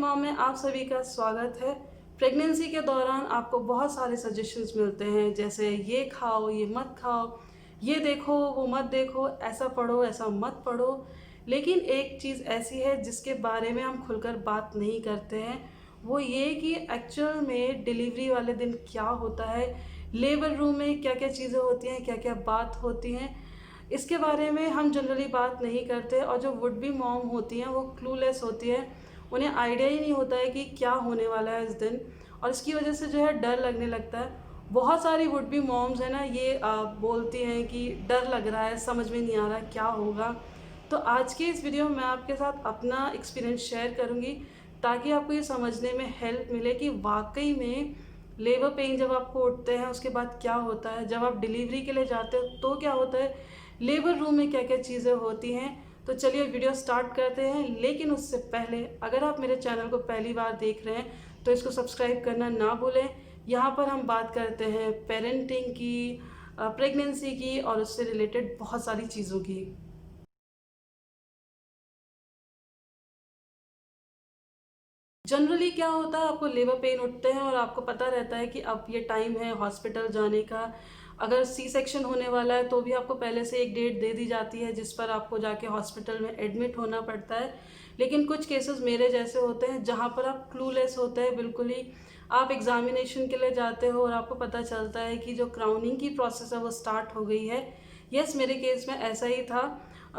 Mom में आप सभी का स्वागत है। प्रेगनेंसी के दौरान आपको बहुत सारे सजेशंस मिलते हैं, जैसे ये खाओ, ये मत खाओ, ये देखो, वो मत देखो, ऐसा पढ़ो, ऐसा मत पढ़ो। लेकिन एक चीज़ ऐसी है जिसके बारे में हम खुलकर बात नहीं करते हैं, वो ये कि एक्चुअल में डिलीवरी वाले दिन क्या होता है, लेबर रूम में क्या क्या चीज़ें होती हैं, क्या क्या बात होती हैं, इसके बारे में हम जनरली बात नहीं करते। और जो वुड बी मॉम होती हैं वो क्लूलेस होती है, उन्हें आइडिया ही नहीं होता है कि क्या होने वाला है इस दिन, और इसकी वजह से जो है डर लगने लगता है। बहुत सारी वुड बी मॉम्स है ना, ये बोलती हैं कि डर लग रहा है, समझ में नहीं आ रहा क्या होगा। तो आज के इस वीडियो में मैं आपके साथ अपना एक्सपीरियंस शेयर करूँगी, ताकि आपको ये समझने में हेल्प मिले कि वाकई में लेबर पेन जब आपको उठते हैं उसके बाद क्या होता है, जब आप डिलीवरी के लिए जाते हो तो क्या होता है, लेबर रूम में क्या क्या चीज़ें होती हैं। तो चलिए वीडियो स्टार्ट करते हैं। लेकिन उससे पहले अगर आप मेरे चैनल को पहली बार देख रहे हैं तो इसको सब्सक्राइब करना ना भूलें। यहाँ पर हम बात करते हैं पेरेंटिंग की, प्रेगनेंसी की और उससे रिलेटेड बहुत सारी चीज़ों की। जनरली क्या होता है, आपको लेबर पेन उठते हैं और आपको पता रहता है कि अब ये टाइम है हॉस्पिटल जाने का। अगर सी सेक्शन होने वाला है तो भी आपको पहले से एक डेट दे दी जाती है जिस पर आपको जाके हॉस्पिटल में एडमिट होना पड़ता है। लेकिन कुछ केसेस मेरे जैसे होते हैं जहाँ पर आप क्लूलेस होते हैं, बिल्कुल ही आप एग्जामिनेशन के लिए जाते हो और आपको पता चलता है कि जो क्राउनिंग की प्रोसेस है वो स्टार्ट हो गई है। यस, मेरे केस में ऐसा ही था।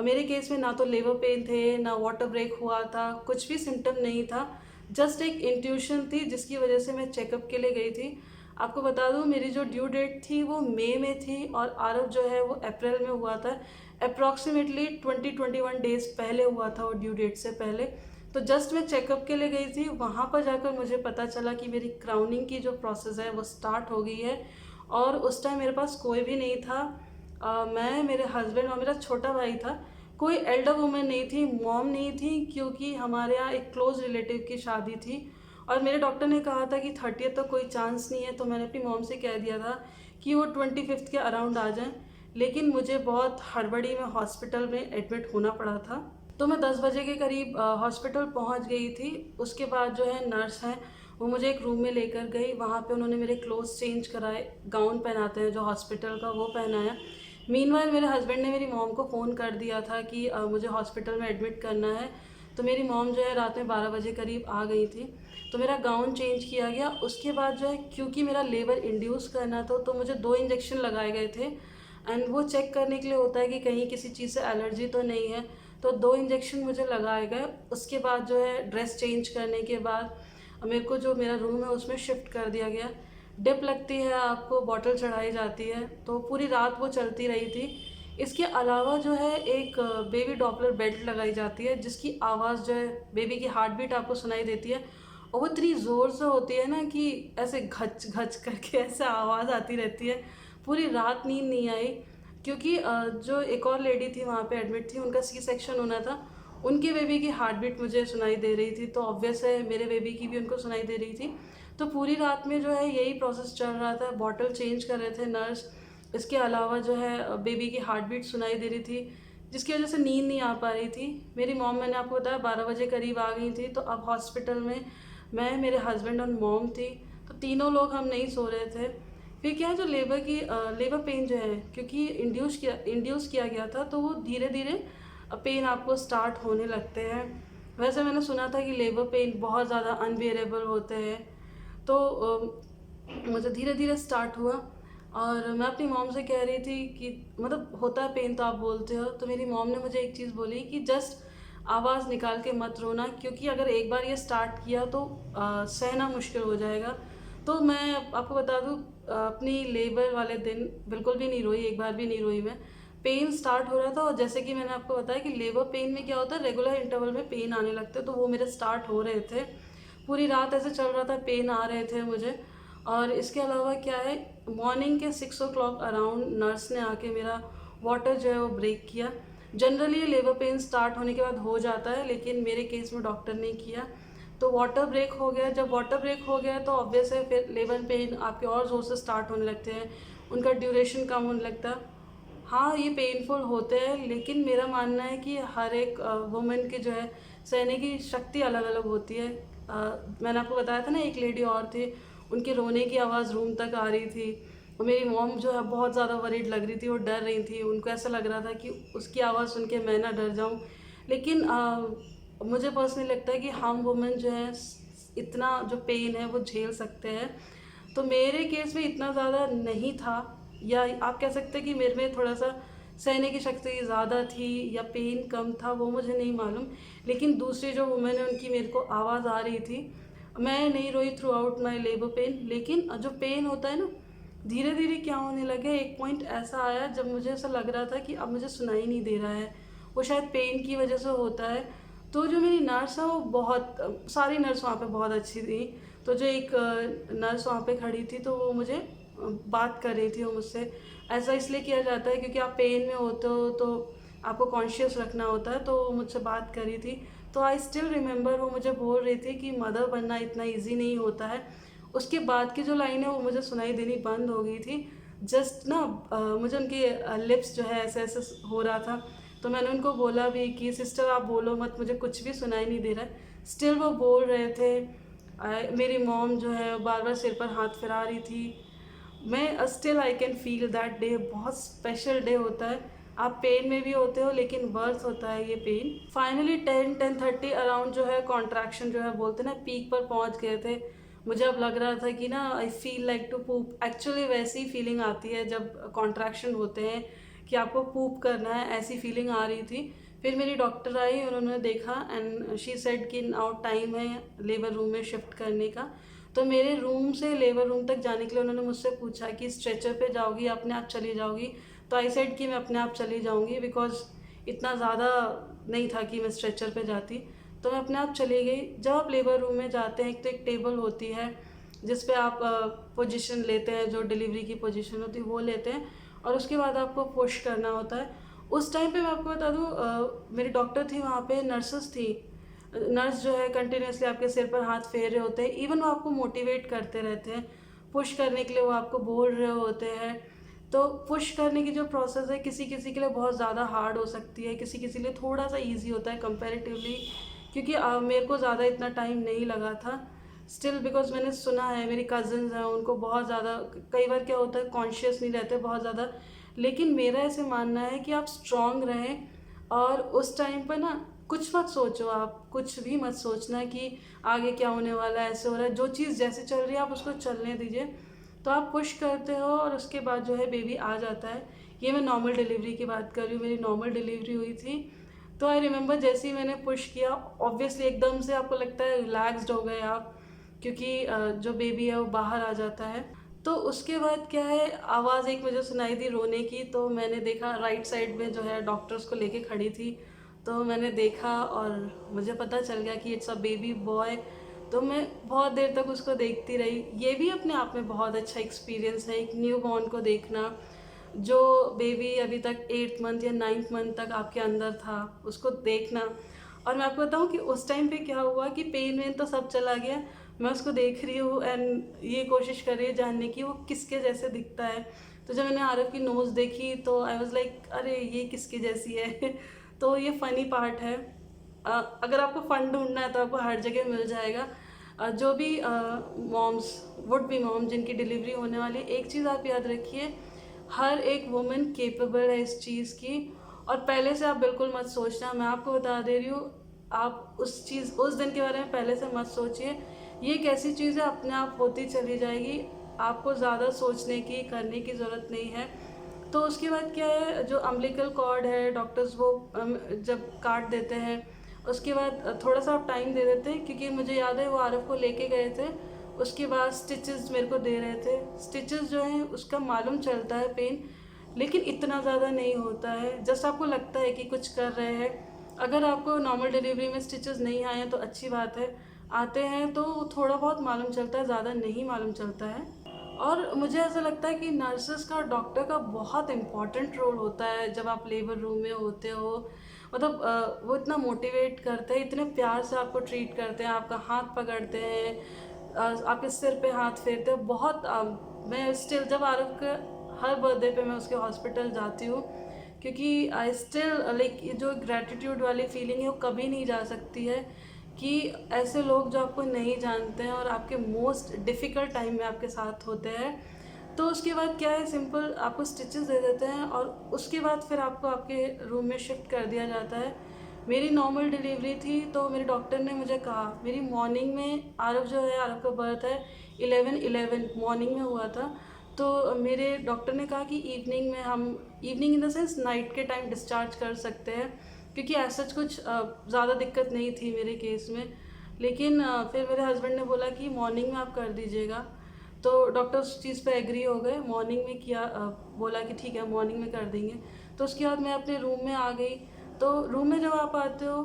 मेरे केस में ना तो लेबर पेन थे, ना वाटर ब्रेक हुआ था, कुछ भी सिम्टम नहीं था। जस्ट एक इंट्यूशन थी जिसकी वजह से मैं चेकअप के लिए गई थी। आपको बता दूं, मेरी जो ड्यू डेट थी वो मई में थी और आरव जो है वो अप्रैल में हुआ था। अप्रॉक्सीमेटली 20-21 डेज पहले हुआ था वो, ड्यू डेट से पहले। तो जस्ट मैं चेकअप के लिए गई थी, वहाँ पर जाकर मुझे पता चला कि मेरी क्राउनिंग की जो प्रोसेस है वो स्टार्ट हो गई है। और उस टाइम मेरे पास कोई भी नहीं था। मैं, मेरे हस्बैंड और मेरा छोटा भाई था। कोई एल्डर वुमेन नहीं थी, मॉम नहीं थी, क्योंकि हमारे यहाँ एक क्लोज रिलेटिव की शादी थी और मेरे डॉक्टर ने कहा था कि 30th तक कोई चांस नहीं है। तो मैंने अपनी मॉम से कह दिया था कि वो 25th के अराउंड आ जाएं। लेकिन मुझे बहुत हड़बड़ी में हॉस्पिटल में एडमिट होना पड़ा था। तो मैं 10 बजे के करीब हॉस्पिटल पहुंच गई थी। उसके बाद जो है नर्स हैं, वो मुझे एक रूम में लेकर गई। वहाँ पे उन्होंने मेरे क्लोथ्स चेंज कराए, गाउन पहनाते हैं जो हॉस्पिटल का, वो पहनाया। मीनवाइल मेरे हस्बैंड ने मेरी मॉम को फ़ोन कर दिया था कि मुझे हॉस्पिटल में एडमिट करना है। तो मेरी मॉम जो है रात में 12 बजे करीब आ गई थी। तो मेरा गाउन चेंज किया गया। उसके बाद जो है, क्योंकि मेरा लेबर इंड्यूस करना था तो मुझे 2 इंजेक्शन लगाए गए थे। एंड वो चेक करने के लिए होता है कि कहीं किसी चीज़ से एलर्जी तो नहीं है। तो 2 इंजेक्शन मुझे लगाए गए। उसके बाद जो है ड्रेस चेंज करने के बाद मेरे को जो मेरा रूम है उसमें शिफ्ट कर दिया गया। डिप लगती है, आपको बॉटल चढ़ाई जाती है, तो पूरी रात वो चलती रही थी। इसके अलावा जो है एक बेबी डॉपलर बेल्ट लगाई जाती है जिसकी आवाज़ जो है, बेबी की हार्ट बीट आपको सुनाई देती है। और वो इतनी ज़ोर से होती है ना कि ऐसे घच घच करके ऐसे आवाज़ आती रहती है। पूरी रात नींद नहीं आई, क्योंकि जो एक और लेडी थी वहाँ पे एडमिट थी, उनका सी सेक्शन होना था। उनके बेबी की हार्ट बीट मुझे सुनाई दे रही थी, तो ऑब्वियस है मेरे बेबी की भी उनको सुनाई दे रही थी। तो पूरी रात में जो है यही प्रोसेस चल रहा था। बॉटल चेंज कर रहे थे नर्स। इसके अलावा जो है बेबी की हार्ट बीट सुनाई दे रही थी, जिसकी वजह से नींद नहीं आ पा रही थी। मेरी मॉम, मैंने आपको बताया, 12 बजे करीब आ गई थी। तो अब हॉस्पिटल में मैं, मेरे हस्बैंड और मॉम थी, तो तीनों लोग हम नहीं सो रहे थे। फिर क्या है, जो लेबर पेन जो है, क्योंकि इंड्यूस किया गया था, तो वो धीरे धीरे पेन आपको स्टार्ट होने लगते हैं। वैसे मैंने सुना था कि लेबर पेन बहुत ज़्यादा अनबियरेबल होते हैं। तो मुझे धीरे धीरे स्टार्ट हुआ। और मैं अपनी मॉम से कह रही थी कि मतलब होता है पेन तो आप बोलते हो। तो मेरी मॉम ने मुझे एक चीज़ बोली कि जस्ट आवाज़ निकाल के मत रोना, क्योंकि अगर एक बार ये स्टार्ट किया तो सहना मुश्किल हो जाएगा। तो मैं आपको बता दूँ, अपनी लेबर वाले दिन बिल्कुल भी नहीं रोई, एक बार भी नहीं रोई मैं। पेन स्टार्ट हो रहा था और जैसे कि मैंने आपको बताया कि लेबर पेन में क्या होता है, रेगुलर इंटरवल में पेन आने लगते हैं, तो वो मेरे स्टार्ट हो रहे थे। पूरी रात ऐसे चल रहा था, पेन आ रहे थे मुझे। और इसके अलावा क्या है, मॉर्निंग के 6 o'clock अराउंड नर्स ने आके मेरा वाटर जो है वो ब्रेक किया। जनरली लेबर पेन स्टार्ट होने के बाद हो जाता है, लेकिन मेरे केस में डॉक्टर ने किया। तो वाटर ब्रेक हो गया। जब वाटर ब्रेक हो गया तो ऑब्वियस है फिर लेबर पेन आपके और ज़ोर से स्टार्ट होने लगते हैं, उनका ड्यूरेशन कम होने लगता है। हाँ, ये पेनफुल होते हैं, लेकिन मेरा मानना है कि हर एक वुमेन की जो है सहने की शक्ति अलग अलग होती है। मैंने आपको बताया था ना एक लेडी और थी, उनके रोने की आवाज़ रूम तक आ रही थी और मेरी मॉम जो है बहुत ज़्यादा वरीड लग रही थी, वो डर रही थी, उनको ऐसा लग रहा था कि उसकी आवाज़ सुन के मैं ना डर जाऊँ। लेकिन मुझे पर्सनली लगता है कि हम वुमेन जो है इतना जो पेन है वो झेल सकते हैं। तो मेरे केस में इतना ज़्यादा नहीं था, या आप कह सकते हैं कि मेरे में थोड़ा सा सहने की शक्ति ज़्यादा थी या पेन कम था, वो मुझे नहीं मालूम। लेकिन दूसरी जो वुमेन है उनकी मेरे को आवाज़ आ रही थी। मैं नहीं रोई through out my labour pain, लेकिन जो पेन होता है ना, धीरे धीरे क्या होने लगे, एक पॉइंट ऐसा आया जब मुझे ऐसा लग रहा था कि अब मुझे सुनाई नहीं दे रहा है। वो शायद पेन की वजह से होता है। तो जो मेरी नर्स है वो बहुत, सारी नर्स वहाँ पे बहुत अच्छी थी। तो जो एक नर्स वहाँ पे खड़ी थी तो वो मुझे बात कर रही थी वो मुझसे। ऐसा इसलिए किया जाता है क्योंकि आप पेन में होते हो तो आपको कॉन्शियस रखना होता है, तो वो मुझसे बात कर रही थी। तो आई स्टिल रिमेंबर वो मुझे बोल रही थी कि मदर बनना इतना ईजी नहीं होता है। उसके बाद की जो लाइन है वो मुझे सुनाई देनी बंद हो गई थी। जस्ट ना मुझे उनके लिप्स जो है ऐसे ऐसे हो रहा था। तो मैंने उनको बोला भी कि सिस्टर आप बोलो मत, मुझे कुछ भी सुनाई नहीं दे रहा है। स्टिल वो बोल रहे थे। मेरी मॉम जो है बार बार सिर पर हाथ फिरा रही थी। मैं still I can feel that day, बहुत स्पेशल डे होता है। आप पेन में भी होते हो लेकिन वर्थ होता है ये पेन। फाइनली 10-10:30 अराउंड जो है कॉन्ट्रैक्शन जो है बोलते ना पीक पर पहुंच गए थे। मुझे अब लग रहा था कि ना I feel like to poop. Actually वैसी फीलिंग आती है जब कॉन्ट्रैक्शन होते हैं कि आपको पूप करना है, ऐसी फीलिंग आ रही थी। फिर मेरी डॉक्टर आई और उन्होंने देखा एंड शी सेड कि नाउ टाइम है लेबर रूम में शिफ्ट करने का। तो मेरे रूम से लेबर रूम तक जाने के लिए उन्होंने मुझसे पूछा कि स्ट्रेचर पे जाओगी या अपने आप चली जाओगी। तो आई सेड कि मैं अपने आप चली जाऊंगी, बिकॉज इतना ज़्यादा नहीं था कि मैं स्ट्रेचर पे जाती। तो मैं अपने आप चली गई। जब आप लेबर रूम में जाते हैं तो एक टेबल होती है जिस पे आप पोजीशन लेते हैं, जो डिलीवरी की पोजीशन होती है वो लेते हैं, और उसके बाद आपको पुश करना होता है। उस टाइम पे मैं आपको बता दूँ, मेरी डॉक्टर थी वहाँ पे, नर्सेस थी। नर्स जो है कंटिन्यूसली आपके सिर पर हाथ फेर रहे होते हैं, इवन वो आपको मोटिवेट करते रहते हैं, पुश करने के लिए वो आपको बोल रहे होते हैं। तो पुश करने की जो प्रोसेस है किसी किसी के लिए बहुत ज़्यादा हार्ड हो सकती है, किसी किसी के लिए थोड़ा सा ईजी होता है कंपेरेटिवली। क्योंकि मेरे को ज़्यादा इतना टाइम नहीं लगा था। स्टिल बिकॉज मैंने सुना है, मेरी कज़न्स हैं उनको बहुत ज़्यादा, कई बार क्या होता है कॉन्शियस नहीं रहते बहुत ज़्यादा। लेकिन मेरा ऐसे मानना है कि आप स्ट्रॉन्ग रहें, और उस टाइम पर ना कुछ मत सोचो, आप कुछ भी मत सोचना कि आगे क्या होने वाला है, ऐसे हो रहा है। जो चीज़ जैसे चल रही है आप उसको चलने दीजिए। तो आप पुश करते हो और उसके बाद जो है बेबी आ जाता है। ये मैं नॉर्मल डिलीवरी की बात कर रही हूँ, मेरी नॉर्मल डिलीवरी हुई थी। तो आई रिमेंबर जैसे ही मैंने पुश किया, ऑब्वियसली एकदम से आपको लगता है रिलैक्सड हो गए आप, क्योंकि जो बेबी है वो बाहर आ जाता है। तो उसके बाद क्या है, आवाज़ एक मुझे सुनाई दी रोने की। तो मैंने देखा राइट साइड में जो है डॉक्टर्स को लेके खड़ी थी। तो मैंने देखा और मुझे पता चल गया कि इट्स अ बेबी बॉय। तो मैं बहुत देर तक उसको देखती रही। ये भी अपने आप में बहुत अच्छा एक्सपीरियंस है, एक न्यू बॉर्न को देखना, जो बेबी अभी तक 8th मंथ या 9th मंथ तक आपके अंदर था, उसको देखना। और मैं आपको बताऊँ कि उस टाइम पे क्या हुआ कि पेन वेन तो सब चला गया। मैं उसको देख रही हूँ एंड ये कोशिश कर रही है जानने की वो किसके जैसे दिखता है। तो जब मैंने आरव की नोज़ देखी तो आई वाज लाइक अरे ये किसकी जैसी है। तो ये फ़नी पार्ट है। अगर आपको फ़न ढूंढना है तो आपको हर जगह मिल जाएगा। जो भी मॉम्स, वुड बी मॉम जिनकी डिलीवरी होने वाली, एक चीज़ आप याद रखिए, हर एक वुमेन केपेबल है इस चीज़ की। और पहले से आप बिल्कुल मत सोचना, मैं आपको बता दे रही हूँ, आप उस दिन के बारे में पहले से मत सोचिए। ये एक ऐसी चीज़ है अपने आप होती चली जाएगी, आपको ज़्यादा सोचने की करने की ज़रूरत नहीं है। तो उसके बाद क्या है, जो अम्बिलिकल कॉर्ड है डॉक्टर्स वो जब काट देते हैं उसके बाद थोड़ा सा आप टाइम दे देते हैं, क्योंकि मुझे याद है वो आरव को लेके गए थे। उसके बाद स्टिचेस मेरे को दे रहे थे। स्टिचेस जो हैं उसका मालूम चलता है पेन, लेकिन इतना ज़्यादा नहीं होता है, जस्ट आपको लगता है कि कुछ कर रहे हैं। अगर आपको नॉर्मल डिलीवरी में स्टिचेस नहीं आए हैं तो अच्छी बात है, आते हैं तो थोड़ा बहुत मालूम चलता है, ज़्यादा नहीं मालूम चलता है। और मुझे ऐसा लगता है कि नर्सेस का और डॉक्टर का बहुत इम्पॉर्टेंट रोल होता है जब आप लेबर रूम में होते हो। मतलब वो इतना मोटिवेट करते हैं, इतने प्यार से आपको ट्रीट करते हैं, आपका हाथ पकड़ते हैं, आपके सिर पे हाथ फेरते हैं। बहुत मैं स्टिल जब आरव के हर बर्थडे पे मैं उसके हॉस्पिटल जाती हूँ, क्योंकि आई स्टिल लाइक ये जो ग्रैटिट्यूड वाली फीलिंग है वो कभी नहीं जा सकती है। कि ऐसे लोग जो आपको नहीं जानते हैं और आपके मोस्ट डिफ़िकल्ट टाइम में आपके साथ होते हैं। तो उसके बाद क्या है, सिंपल आपको स्टिचेस दे देते हैं और उसके बाद फिर आपको आपके रूम में शिफ्ट कर दिया जाता है। मेरी नॉर्मल डिलीवरी थी, तो मेरे डॉक्टर ने मुझे कहा, मेरी मॉर्निंग में आरव जो है, आरव का बर्थ है 11/11 मॉर्निंग में हुआ था। तो मेरे डॉक्टर ने कहा कि इवनिंग में हम, evening in the sense night के टाइम डिस्चार्ज कर सकते हैं, क्योंकि ऐसा कुछ ज़्यादा दिक्कत नहीं थी मेरे केस में। लेकिन फिर मेरे हस्बैंड ने बोला कि मॉर्निंग में आप कर दीजिएगा। तो डॉक्टर उस चीज़ पे एग्री हो गए, मॉर्निंग में किया, बोला कि ठीक है मॉर्निंग में कर देंगे। तो उसके बाद मैं अपने रूम में आ गई। तो रूम में जब आप आते हो,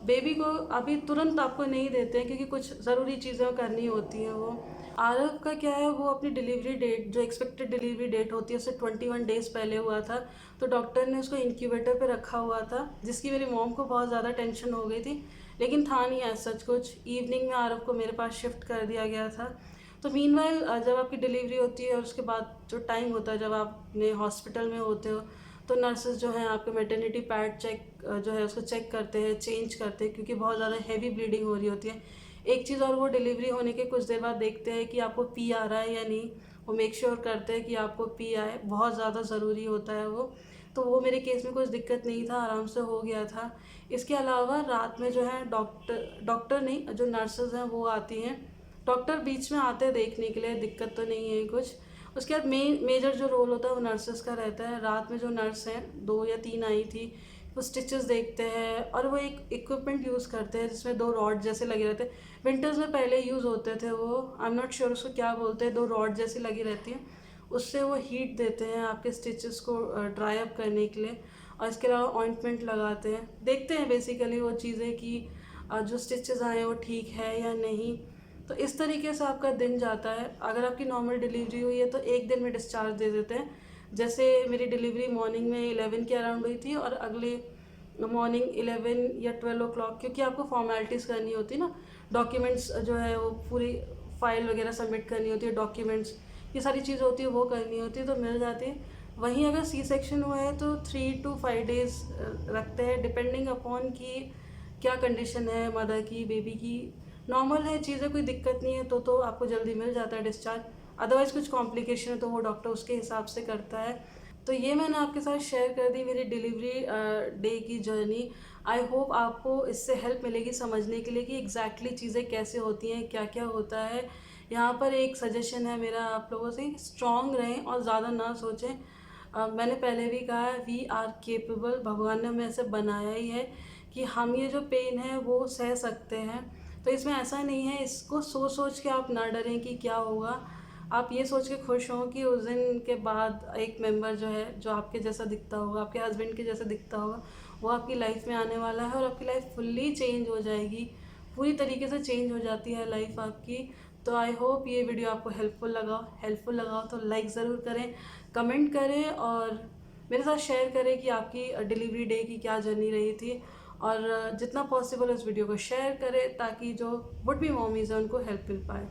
बेबी को अभी तुरंत आपको नहीं देते हैं, क्योंकि कुछ ज़रूरी चीज़ें करनी होती हैं। वो आरव का क्या है, वो अपनी डिलीवरी डेट, जो एक्सपेक्टेड डिलीवरी डेट होती है, उससे 21 डेज़ पहले हुआ था। तो डॉक्टर ने उसको इंक्यूबेटर पे रखा हुआ था, जिसकी मेरी मॉम को बहुत ज़्यादा टेंशन हो गई थी, लेकिन था नहीं ऐसा कुछ। इवनिंग में आरव को मेरे पास शिफ्ट कर दिया गया था। तो मीनवाइल जब आपकी डिलीवरी होती है और उसके बाद जो टाइम होता है जब आप अपने हॉस्पिटल में होते हो, तो नर्सेज जो हैं आपके मैटरनिटी पैड चेक जो है उसको चेक करते हैं, चेंज करते हैं, क्योंकि बहुत ज़्यादा हैवी ब्लीडिंग हो रही होती है। एक चीज़ और, वो डिलीवरी होने के कुछ देर बाद देखते हैं कि आपको पी आ रहा है या नहीं। वो मेक श्योर करते हैं कि आपको पी आए, बहुत ज़्यादा ज़रूरी होता है वो। तो वो मेरे केस में कुछ दिक्कत नहीं था, आराम से हो गया था। इसके अलावा रात में जो है डॉक्टर नहीं, जो नर्सेज हैं वो आती हैं। डॉक्टर बीच में आते हैं देखने के लिए, दिक्कत तो नहीं है कुछ। उसके बाद मेजर जो रोल होता है वो नर्सेस का रहता है। रात में जो नर्स हैं, 2 या 3 आई थी, वो स्टिचेस देखते हैं और वो एक इक्विपमेंट यूज़ करते हैं जिसमें 2 रॉड जैसे लगे रहते हैं। विंटर्स में पहले यूज़ होते थे वो, आई एम नॉट श्योर उसको क्या बोलते हैं, 2 रॉड जैसी लगी रहती हैं। उससे वो हीट देते हैं आपके स्टिचेस को ड्राई अप करने के लिए, और इसके अलावा ऑइंटमेंट लगाते हैं। देखते हैं बेसिकली वो चीज़ें कि जो स्टिचेस आए हैं वो ठीक है या नहीं। तो इस तरीके से आपका दिन जाता है। अगर आपकी नॉर्मल डिलीवरी हुई है तो 1 दिन में डिस्चार्ज दे देते हैं। जैसे मेरी डिलीवरी मॉर्निंग में 11 के अराउंड हुई थी, और अगले मॉर्निंग 11 या 12 ओ क्लॉक, क्योंकि आपको फॉर्मेलिटीज़ करनी होती है ना, डॉक्यूमेंट्स जो है वो पूरी फाइल वगैरह सबमिट करनी होती है, डॉक्यूमेंट्स, ये सारी चीज़ होती है, वो करनी होती है, तो मिल जाती है। वहीं अगर सी सेक्शन हुआ है तो 3 to 5 डेज़ रखते हैं, डिपेंडिंग अपॉन कि क्या कंडीशन है मदर की, बेबी की। नॉर्मल है चीज़ें, कोई दिक्कत नहीं है तो आपको जल्दी मिल जाता है डिस्चार्ज। अदरवाइज़ कुछ कॉम्प्लिकेशन है तो वो डॉक्टर उसके हिसाब से करता है। तो ये मैंने आपके साथ शेयर कर दी मेरी डिलीवरी डे की जर्नी। आई होप आपको इससे हेल्प मिलेगी समझने के लिए कि एग्जैक्टली चीज़ें कैसे होती हैं, क्या क्या होता है। यहाँ पर एक सजेशन है मेरा आप लोगों से, स्ट्रॉन्ग रहें और ज़्यादा ना सोचें। मैंने पहले भी कहा है, वी आर केपेबल, भगवान ने हमें ऐसे बनाया ही है कि हम ये जो पेन है वो सह सकते हैं। तो इसमें ऐसा नहीं है, इसको सोच सोच के आप ना डरें कि क्या होगा। आप ये सोच के खुश हों कि उस दिन के बाद एक मेंबर जो है, जो आपके जैसा दिखता होगा, आपके हस्बैंड के जैसा दिखता होगा, वो आपकी लाइफ में आने वाला है और आपकी लाइफ फुल्ली चेंज हो जाएगी। पूरी तरीके से चेंज हो जाती है लाइफ आपकी। तो आई होप ये वीडियो आपको हेल्पफुल लगा तो लाइक ज़रूर करें, कमेंट करें और मेरे साथ शेयर करें कि आपकी डिलीवरी डे की क्या जर्नी रही थी। और जितना पॉसिबल इस वीडियो को शेयर करें ताकि जो वुड बी मॉमीज़ हैं उनको हेल्प मिल पाए।